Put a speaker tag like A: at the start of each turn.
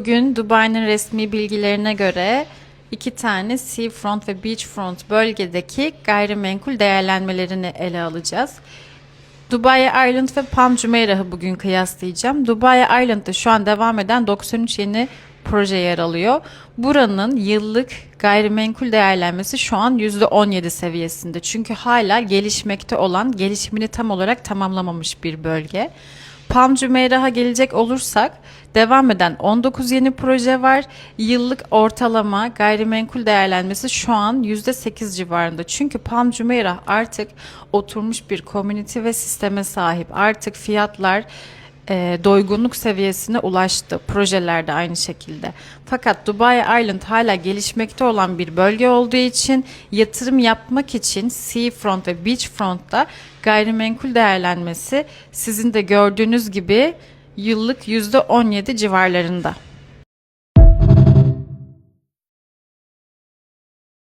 A: Bugün Dubai'nin resmi bilgilerine göre iki tane seafront ve beachfront bölgedeki gayrimenkul değerlenmelerini ele alacağız. Dubai Island ve Palm Jumeirah'ı bugün kıyaslayacağım. Dubai Island'da şu an devam eden 93 yeni proje yer alıyor. Buranın yıllık gayrimenkul değerlenmesi şu an %17 seviyesinde. Çünkü hala gelişmekte olan, gelişimini tam olarak tamamlamamış bir bölge. Palm Jumeirah'a gelecek olursak devam eden 19 yeni proje var. Yıllık ortalama gayrimenkul değerlenmesi şu an %8 civarında. Çünkü Palm Jumeirah artık oturmuş bir community ve sisteme sahip. Artık fiyatlar doygunluk seviyesine ulaştı. Projeler de aynı şekilde. Fakat Dubai Island hala gelişmekte olan bir bölge olduğu için yatırım yapmak için seafront ve beachfront'ta gayrimenkul değerlenmesi sizin de gördüğünüz gibi yıllık %17 civarlarında.